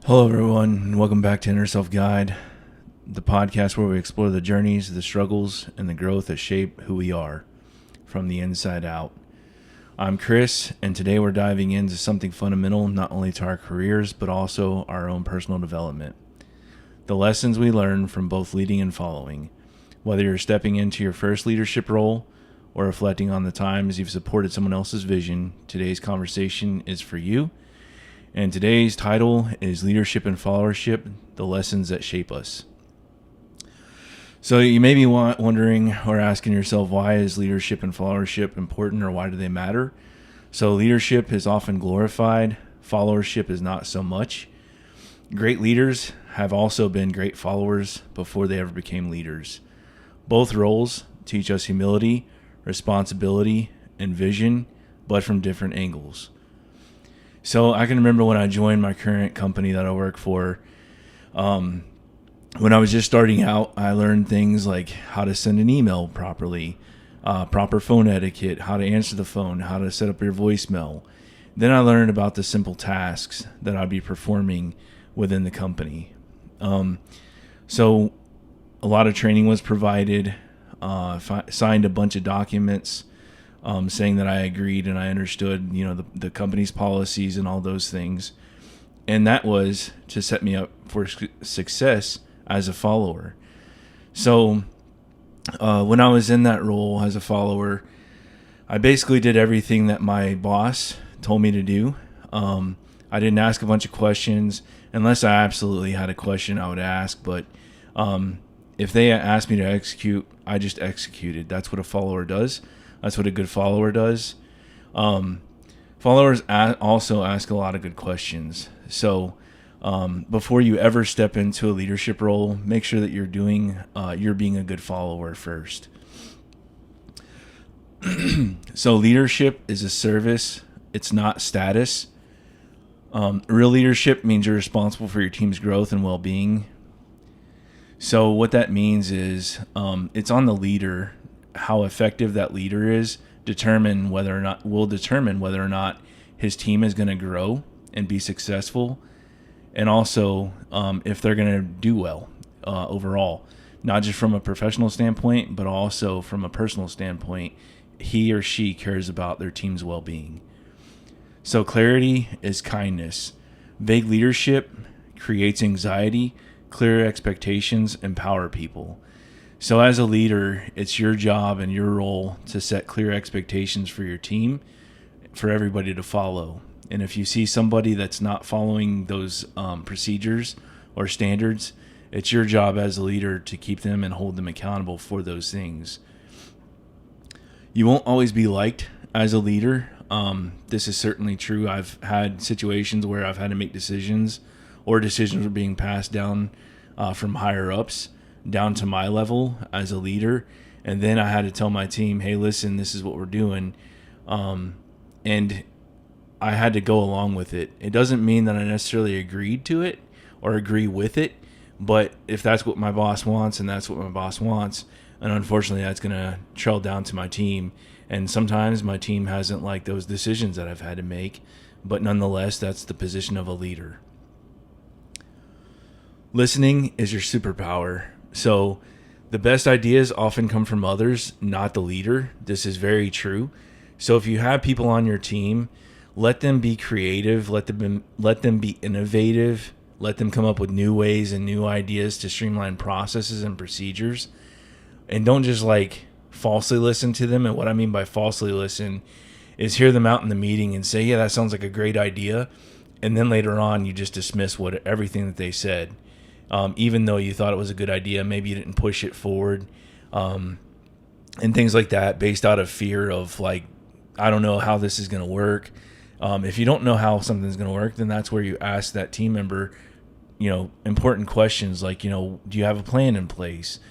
Hello, everyone, and welcome back to Inner Self Guide, the podcast where we explore the journeys, the struggles, and the growth that shape who we are from the inside out. I'm Chris, and today we're diving into something fundamental not only to our careers, but also our own personal development. The lessons we learn from both leading and following. Whether you're stepping into your first leadership role or reflecting on the times you've supported someone else's vision, today's conversation is for you. And today's title is Leadership and Followership, the lessons that shape us. So you may be wondering or asking yourself, why is leadership and followership important, or why do they matter? So leadership is often glorified, followership is not so much. Great leaders have also been great followers before they ever became leaders. Both roles teach us humility, responsibility, and vision, but from different angles. So I can remember when I joined my current company that I work for, when I was just starting out, I learned things like how to send an email properly, proper phone etiquette, how to answer the phone, how to set up your voicemail. Then I learned about the simple tasks that I'd be performing within the company. So a lot of training was provided, signed a bunch of documents, saying that I agreed and I understood, the company's policies and all those things. And that was to set me up for success as a follower. So when I was in that role as a follower, I basically did everything that my boss told me to do. I didn't ask a bunch of questions unless I absolutely had a question I would ask. But if they asked me to execute, I just executed. That's what a follower does. That's what a good follower does. Followers also ask a lot of good questions. So before you ever step into a leadership role, make sure that you're being a good follower first. So leadership is a service. It's not status. Real leadership means you're responsible for your team's growth and well-being. So what that means is it's on the leader. How effective that leader is will determine whether or not his team is going to grow and be successful, and also if they're going to do well overall, not just from a professional standpoint, but also from a personal standpoint. He or she cares about their team's well-being. So clarity is kindness. Vague leadership creates anxiety. Clear expectations empower people. So as a leader, it's your job and your role to set clear expectations for your team, for everybody to follow. And if you see somebody that's not following those procedures or standards, it's your job as a leader to keep them and hold them accountable for those things. You won't always be liked as a leader. This is certainly true. I've had situations where I've had to make decisions, or decisions were being passed down from higher ups down to my level as a leader. And then I had to tell my team, hey, listen, this is what we're doing. And I had to go along with it. It doesn't mean that I necessarily agreed to it or agree with it, but if that's what my boss wants and that's what my boss wants, and unfortunately that's going to trail down to my team. And sometimes my team hasn't liked those decisions that I've had to make, but nonetheless, that's the position of a leader. Listening is your superpower. So the best ideas often come from others, not the leader. This is very true. So if you have people on your team, let them be creative, let them be innovative, let them come up with new ways and new ideas to streamline processes and procedures. And don't just falsely listen to them. And what I mean by falsely listen is hear them out in the meeting and say, yeah, that sounds like a great idea. And then later on, you just dismiss everything that they said. Even though you thought it was a good idea, maybe you didn't push it forward, and things like that, based out of fear of I don't know how this is going to work. If you don't know how something's going to work, then that's where you ask that team member, important questions like, do you have a plan in place?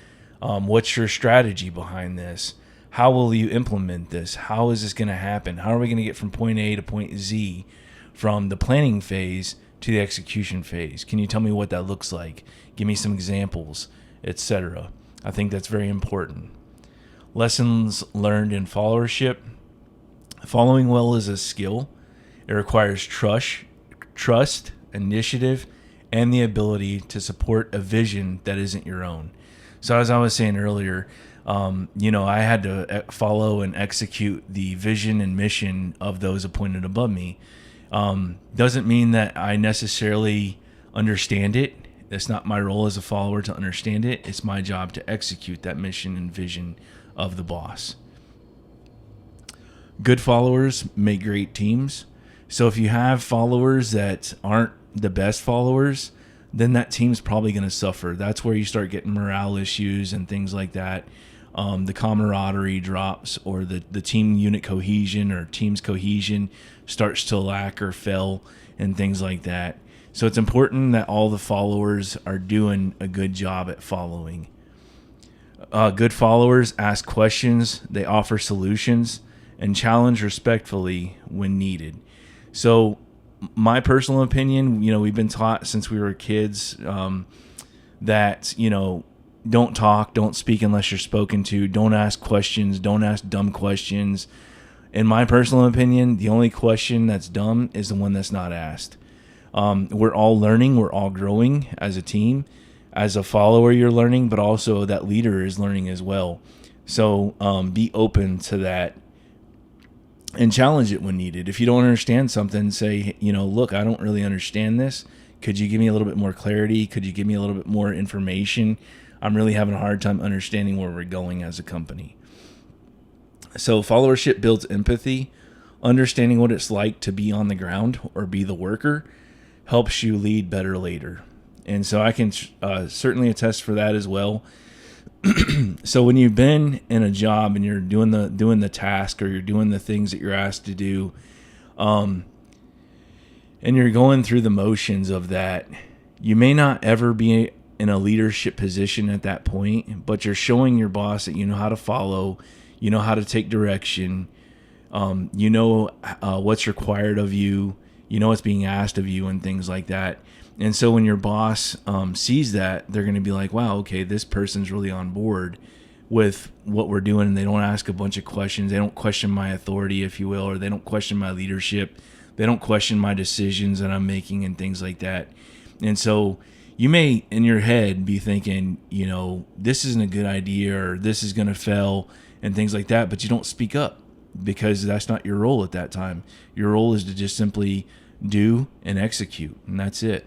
What's your strategy behind this? How will you implement this? How is this going to happen? How are we going to get from point A to point Z, from the planning phase to the execution phase? Can you tell me what that looks like? Give me some examples, etc. I think that's very important. Lessons learned in followership. Following well is a skill. It requires trust, initiative, and the ability to support a vision that isn't your own. So as I was saying earlier, I had to follow and execute the vision and mission of those appointed above me. Doesn't mean that I necessarily understand it. It's not my role as a follower to understand it. It's my job to execute that mission and vision of the boss. Good followers make great teams. So if you have followers that aren't the best followers, then that team's probably going to suffer. That's where you start getting morale issues and things like that. The camaraderie drops, or the team unit cohesion or team's cohesion starts to lack or fail and things like that. So it's important that all the followers are doing a good job at following. Good followers ask questions, they offer solutions, and challenge respectfully when needed. So my personal opinion, we've been taught since we were kids that, don't talk, don't speak unless you're spoken to, don't ask questions, don't ask dumb questions. In my personal opinion, the only question that's dumb is the one that's not asked. We're all learning, we're all growing as a team. As a follower, you're learning, but also that leader is learning as well. So be open to that and challenge it when needed. If you don't understand something, say, look, I don't really understand this. Could you give me a little bit more clarity? Could you give me a little bit more information? I'm really having a hard time understanding where we're going as a company. So followership builds empathy. Understanding what it's like to be on the ground or be the worker helps you lead better later. And so I can certainly attest for that as well. So when you've been in a job and you're doing the task, or you're doing the things that you're asked to do, and you're going through the motions of that, you may not ever be in a leadership position at that point, but you're showing your boss that you know how to follow, you know how to take direction, what's required of you, what's being asked of you and things like that. And so when your boss sees that, they're going to be like, wow, okay, this person's really on board with what we're doing. And they don't ask a bunch of questions. They don't question my authority, if you will, or they don't question my leadership. They don't question my decisions that I'm making and things like that. And so you may, in your head, be thinking, this isn't a good idea, or this is going to fail and things like that. But you don't speak up because that's not your role at that time. Your role is to just simply do and execute, and that's it.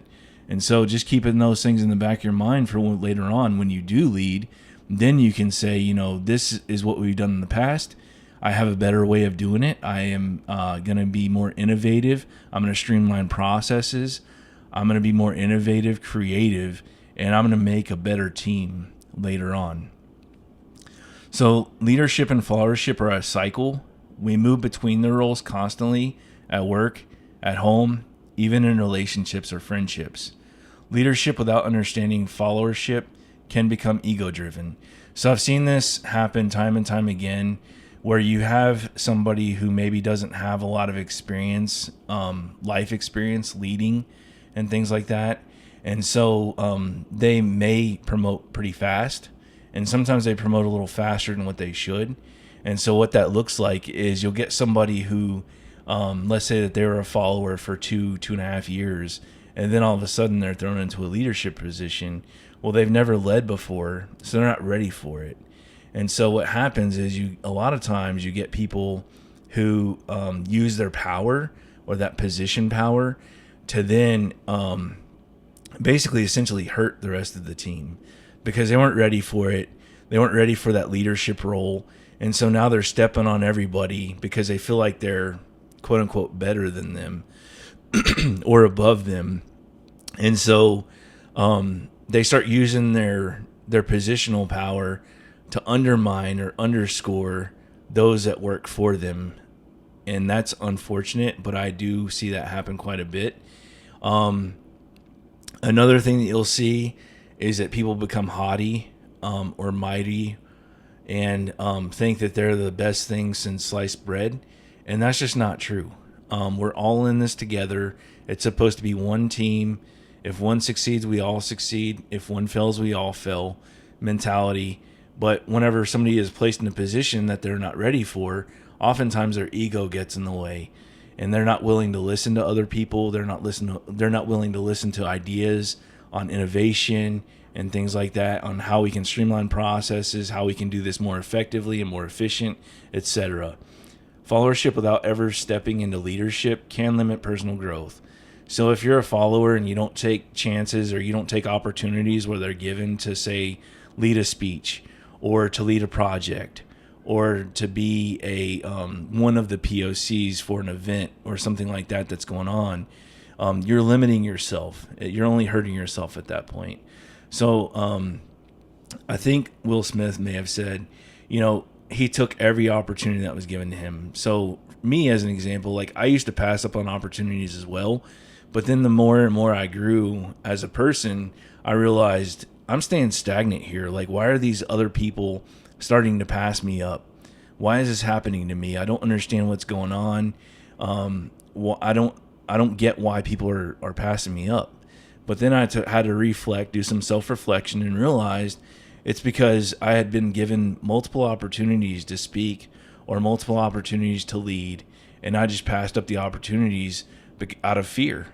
And so just keeping those things in the back of your mind for later on when you do lead, then you can say, this is what we've done in the past. I have a better way of doing it. I am going to be more innovative. I'm going to streamline processes. I'm going to be more innovative, creative, and I'm going to make a better team later on. So leadership and followership are a cycle. We move between the roles constantly at work, at home, even in relationships or friendships. Leadership without understanding followership can become ego-driven. So I've seen this happen time and time again, where you have somebody who maybe doesn't have a lot of experience, life experience leading and things like that. And so they may promote pretty fast, and sometimes they promote a little faster than what they should. And so what that looks like is you'll get somebody who, let's say that they were a follower for 2.5 years, and then all of a sudden they're thrown into a leadership position. Well, they've never led before, so they're not ready for it. And so what happens is a lot of times you get people who use their power, or that position power, to then basically essentially hurt the rest of the team, because they weren't ready for it. They weren't ready for that leadership role. And so now they're stepping on everybody because they feel like they're quote unquote better than them or above them. And so they start using their positional power to undermine or underscore those that work for them. And that's unfortunate, but I do see that happen quite a bit. Another thing that you'll see is that people become haughty or mighty and think that they're the best thing since sliced bread. And that's just not true. We're all in this together. It's supposed to be one team. If one succeeds, we all succeed. If one fails, we all fail mentality. But whenever somebody is placed in a position that they're not ready for, oftentimes their ego gets in the way. and they're not willing to listen to other people. They're not willing to listen to ideas on innovation and things like that, on how we can streamline processes, how we can do this more effectively and more efficient, etc. Followership without ever stepping into leadership can limit personal growth. So if you're a follower and you don't take chances or you don't take opportunities where they're given to, say, lead a speech or to lead a project or to be a one of the POCs for an event or something like that that's going on, you're limiting yourself. You're only hurting yourself at that point. So I think Will Smith may have said, he took every opportunity that was given to him. So me, as an example, like, I used to pass up on opportunities as well. But then the more and more I grew as a person, I realized I'm staying stagnant here. Like, why are these other people starting to pass me up? Why is this happening to me? I don't understand what's going on. I don't get why people are passing me up. But then I had to reflect, do some self-reflection, and realized it's because I had been given multiple opportunities to speak or multiple opportunities to lead, and I just passed up the opportunities out of fear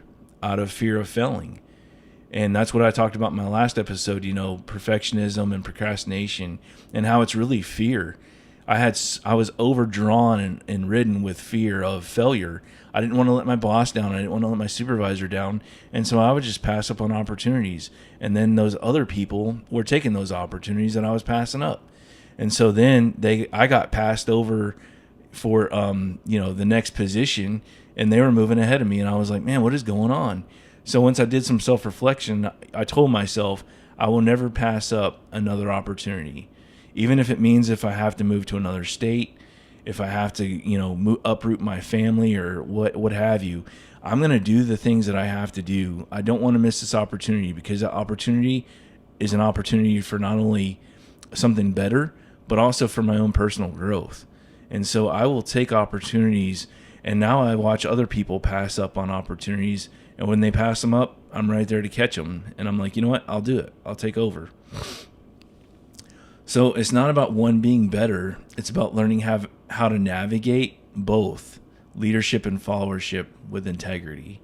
of failing. And that's what I talked about in my last episode, perfectionism and procrastination, and how it's really fear. I was overdrawn and ridden with fear of failure. I didn't want to let my boss down. I didn't want to let my supervisor down. And so I would just pass up on opportunities. And then those other people were taking those opportunities that I was passing up. And so then I got passed over for, the next position, and they were moving ahead of me. And I was like, man, what is going on? So once I did some self-reflection, I told myself I will never pass up another opportunity. Even if it means if I have to move to another state, if I have to, uproot my family or what have you, I'm going to do the things that I have to do. I don't want to miss this opportunity, because that opportunity is an opportunity for not only something better, but also for my own personal growth. And so I will take opportunities, and now I watch other people pass up on opportunities. And when they pass them up, I'm right there to catch them. And I'm like, you know what? I'll do it. I'll take over. So it's not about one being better. It's about learning how to navigate both leadership and followership with integrity.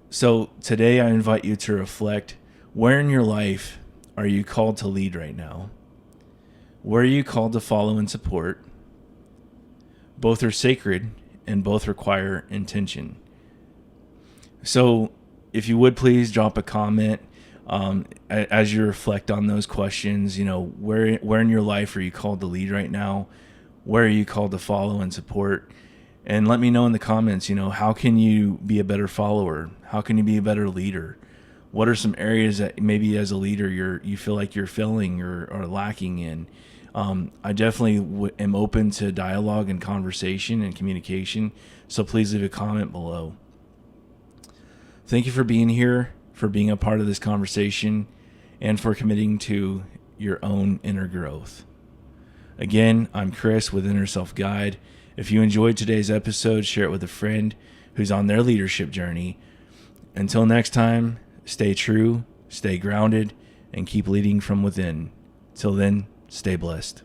So today I invite you to reflect, where in your life are you called to lead right now? Where are you called to follow and support? Both are sacred and both require intention. So if you would please drop a comment as you reflect on those questions. Where in your life are you called to lead right now? Where are you called to follow and support? And let me know in the comments, how can you be a better follower? How can you be a better leader? What are some areas that maybe as a leader you feel like you're failing or lacking in? I definitely am open to dialogue and conversation and communication, so please leave a comment below. Thank you for being here, for being a part of this conversation, and for committing to your own inner growth. Again, I'm Chris with Inner Self Guide. If you enjoyed today's episode, share it with a friend who's on their leadership journey. Until next time, stay true, stay grounded, and keep leading from within. Till then, stay blessed.